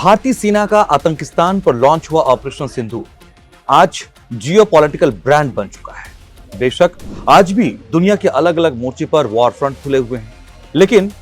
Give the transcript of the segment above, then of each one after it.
भारतीय सेना का आतंकिस्तान पर लॉन्च हुआ ऑपरेशन सिंदूर आज जियोपॉलिटिकल ब्रांड बन चुका है। बेशक आज भी दुनिया के अलग अलग मोर्चे पर वॉर फ्रंट खुले हुए हैं, लेकिन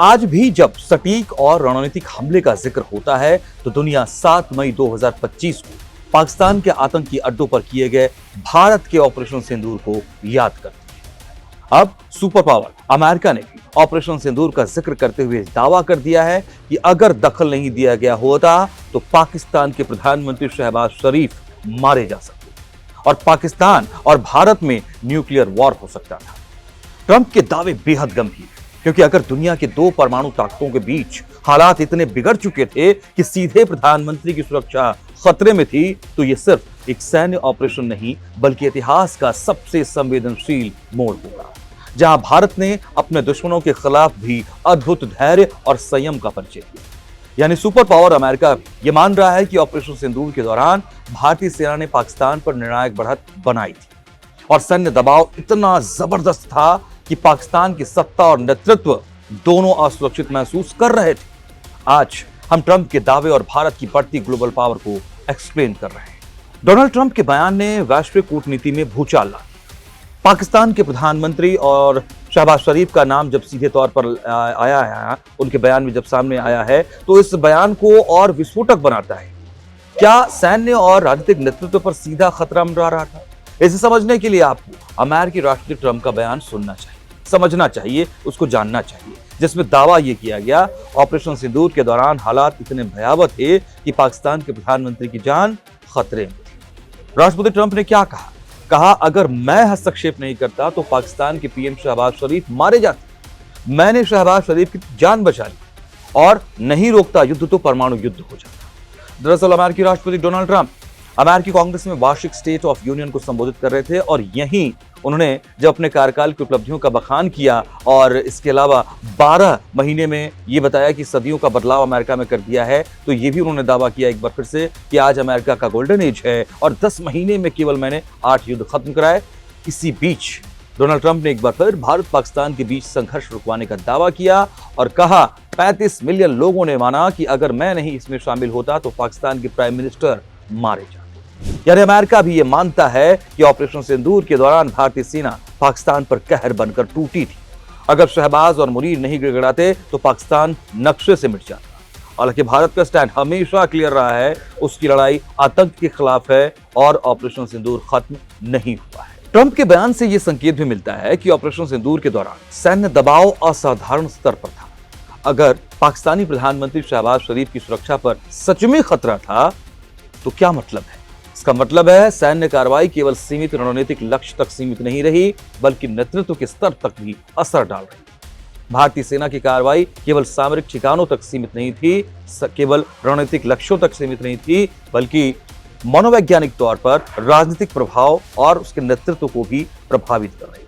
आज भी जब सटीक और रणनीतिक हमले का जिक्र होता है तो दुनिया 7 मई 2025 को पाकिस्तान के आतंकी अड्डों पर किए गए भारत के ऑपरेशन सिंदूर को याद करती है। अब सुपर पावर अमेरिका ने भी ऑपरेशन सिंदूर का जिक्र करते हुए दावा कर दिया है कि अगर दखल नहीं दिया गया होता तो पाकिस्तान के प्रधानमंत्री शहबाज शरीफ मारे जा सकते और पाकिस्तान और भारत में न्यूक्लियर वॉर हो सकता था। ट्रंप के दावे बेहद गंभीर, क्योंकि अगर दुनिया के दो परमाणु ताकतों के बीच हालात इतने बिगड़ चुके थे कि सीधे प्रधानमंत्री की सुरक्षा खतरे में थी, तो यह सिर्फ एक सैन्य ऑपरेशन नहीं बल्कि इतिहास का सबसे संवेदनशील मोड़ होगा, जहां भारत ने अपने दुश्मनों के खिलाफ भी अद्भुत धैर्य और संयम का परिचय दिया। यानी सुपर पावर अमेरिका यह मान रहा है कि ऑपरेशन सिंदूर के दौरान भारतीय सेना ने पाकिस्तान पर निर्णायक बढ़त बनाई थी और सैन्य दबाव इतना जबरदस्त था कि पाकिस्तान की सत्ता और नेतृत्व दोनों असुरक्षित महसूस कर रहे थे। आज हम ट्रंप के दावे और भारत की बढ़ती ग्लोबल पावर को एक्सप्लेन कर रहे हैं। डोनाल्ड ट्रंप के बयान ने वैश्विक कूटनीति में भूचाल ला। पाकिस्तान के प्रधानमंत्री और शहबाज शरीफ का नाम जब सीधे तौर पर आया है, उनके बयान में जब सामने आया है, तो इस बयान को और विस्फोटक बनाता है। क्या सैन्य और राजनीतिक नेतृत्व पर सीधा खतरा मंडरा रहा था? इसे समझने के लिए आपको अमेरिकी राष्ट्रपति ट्रंप का बयान सुनना चाहिए, समझना चाहिए, उसको जानना चाहिए, जिसमें दावा यह किया गया ऑपरेशन सिंदूर के दौरान हालात इतने भयावह थे कि पाकिस्तान के प्रधानमंत्री की जान खतरे में थी। राष्ट्रपति ट्रंप ने क्या कहा, अगर मैं हस्तक्षेप नहीं करता तो पाकिस्तान के पीएम शहबाज शरीफ मारे जाते। मैंने शहबाज शरीफ की जान बचा ली और नहीं रोकता युद्ध तो परमाणु युद्ध हो जाता। दरअसल अमेरिकी राष्ट्रपति डोनाल्ड ट्रंप अमेरिकी कांग्रेस में वार्षिक स्टेट ऑफ यूनियन को संबोधित कर रहे थे और यहीं उन्होंने जब अपने कार्यकाल की उपलब्धियों का बखान किया और इसके अलावा 12 महीने में ये बताया कि सदियों का बदलाव अमेरिका में कर दिया है, तो ये भी उन्होंने दावा किया एक बार फिर से कि आज अमेरिका का गोल्डन एज है और 10 महीने में केवल मैंने 8 युद्ध खत्म कराए। इसी बीच डोनाल्ड ट्रंप ने एक बार फिर भारत पाकिस्तान के बीच संघर्ष रुकवाने का दावा किया और कहा 35 मिलियन लोगों ने माना कि अगर मैं नहीं इसमें शामिल होता तो पाकिस्तान के प्राइम मिनिस्टर मारे जाते। यानी अमेरिका भी ये मानता है कि ऑपरेशन सिंदूर के दौरान भारतीय सेना पाकिस्तान पर कहर बनकर टूटी थी। अगर शहबाज और मुनीर नहीं गिड़गिड़ाते तो पाकिस्तान नक्शे से मिट जाता। हालांकि भारत का स्टैंड हमेशा क्लियर रहा है, उसकी लड़ाई आतंक के खिलाफ है और ऑपरेशन सिंदूर खत्म नहीं हुआ है। ट्रंप के बयान से यह संकेत भी मिलता है कि ऑपरेशन सिंदूर के दौरान सैन्य दबाव असाधारण स्तर पर था। अगर पाकिस्तानी प्रधानमंत्री शहबाज शरीफ की सुरक्षा पर सच में खतरा था तो क्या मतलब है? इसका मतलब है सैन्य कार्रवाई केवल सीमित रणनीतिक लक्ष्य तक सीमित नहीं रही बल्कि नेतृत्व के स्तर तक भी असर डाल रही। भारतीय सेना की कार्रवाई केवल सामरिक ठिकानों तक सीमित नहीं थी, केवल रणनीतिक लक्ष्यों तक सीमित नहीं थी, बल्कि मनोवैज्ञानिक तौर पर राजनीतिक प्रभाव और उसके नेतृत्व को भी प्रभावित कर रही।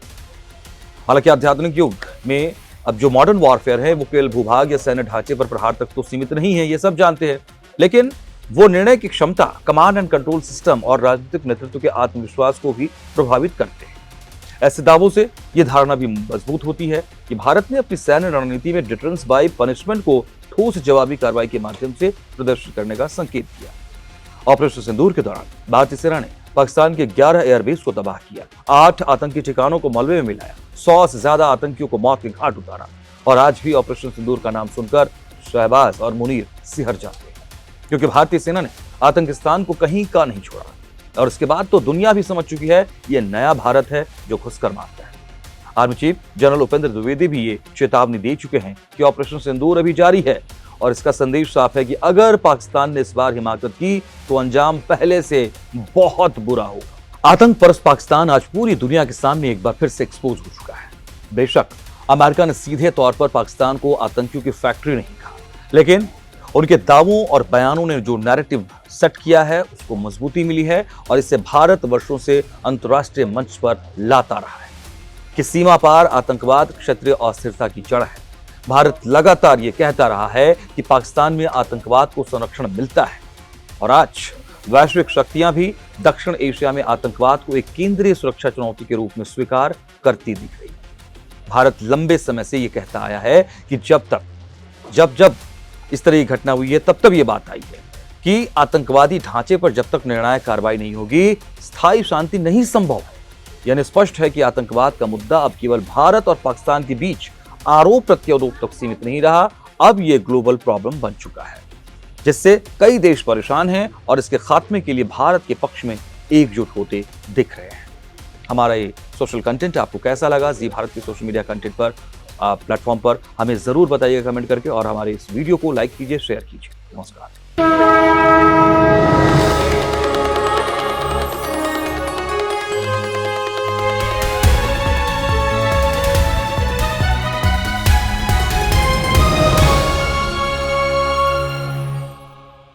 हालांकि आध्यात्मिक युग में अब जो मॉडर्न वॉरफेयर है वो केवल भूभाग या सैन्य ढांचे पर प्रहार तक तो सीमित नहीं है, ये सब जानते हैं, लेकिन वो निर्णय की क्षमता, कमांड एंड कंट्रोल सिस्टम और राजनीतिक नेतृत्व के आत्मविश्वास को भी प्रभावित करते हैं। ऐसे दावों से यह धारणा भी मजबूत होती है कि भारत ने अपनी सैन्य रणनीति में डिटरेंस बाय पनिशमेंट को ठोस जवाबी कार्रवाई के माध्यम से प्रदर्शित करने का संकेत किया। ऑपरेशन सिंदूर के दौरान भारतीय सेना ने पाकिस्तान के 11 एयरबेस को तबाह किया, 8 आतंकी ठिकानों को मलबे में मिलाया, 100 से ज्यादा आतंकियों को मौत के घाट उतारा और आज भी ऑपरेशन सिंदूर का नाम सुनकर शहबाज और मुनीर सिहर जाते हैं, क्योंकि भारतीय सेना ने आतंकिस्तान को कहीं का नहीं छोड़ा और इसके बाद तो दुनिया भी समझ चुकी है यह नया भारत है जो घुसकर मारता है। Army chief general Upendra Dwivedi भी ये चेतावनी दे चुके हैं कि ऑपरेशन सिंदूर अभी जारी है और इसका संदेश साफ है कि अगर पाकिस्तान ने इस बार हिमाकत की तो अंजाम पहले से बहुत बुरा होगा। आतंक परस्त पाकिस्तान आज पूरी दुनिया के सामने एक बार फिर से एक्सपोज हो चुका है। बेशक अमेरिका ने सीधे तौर पर पाकिस्तान को आतंकियों की फैक्ट्री नहीं कहा, लेकिन उनके दावों और बयानों ने जो नैरेटिव सेट किया है उसको मजबूती मिली है और इससे भारत वर्षों से अंतर्राष्ट्रीय मंच पर लाता रहा है कि सीमा पार आतंकवाद क्षेत्रीय अस्थिरता की जड़ है। भारत लगातार ये कहता रहा है कि पाकिस्तान में आतंकवाद को संरक्षण मिलता है और आज वैश्विक शक्तियां भी दक्षिण एशिया में आतंकवाद को एक केंद्रीय सुरक्षा चुनौती के रूप में स्वीकार करती दिख रही। भारत लंबे समय से यह कहता आया है कि जब इस तरह की घटना हुई है तब ये बात आई है कि आतंकवादी ढांचे पर जब तक निर्णायक कार्रवाई नहीं होगी, स्थायी शांति नहीं संभव है। यानी स्पष्ट है कि आतंकवाद का मुद्दा अब केवल भारत और पाकिस्तान के बीच आरोप प्रत्यारोप तक सीमित नहीं रहा, अब यह ग्लोबल प्रॉब्लम बन चुका है, जिससे कई देश परेशान हैं और इसके खात्मे के लिए भारत के पक्ष में एकजुट होते दिख रहे हैं। हमारा ये सोशल कंटेंट आपको कैसा लगा? जी भारत के सोशल मीडिया कंटेंट पर प्लेटफॉर्म पर हमें जरूर बताइएगा कमेंट करके, और हमारे इस वीडियो को लाइक कीजिए, शेयर कीजिए। नमस्कार।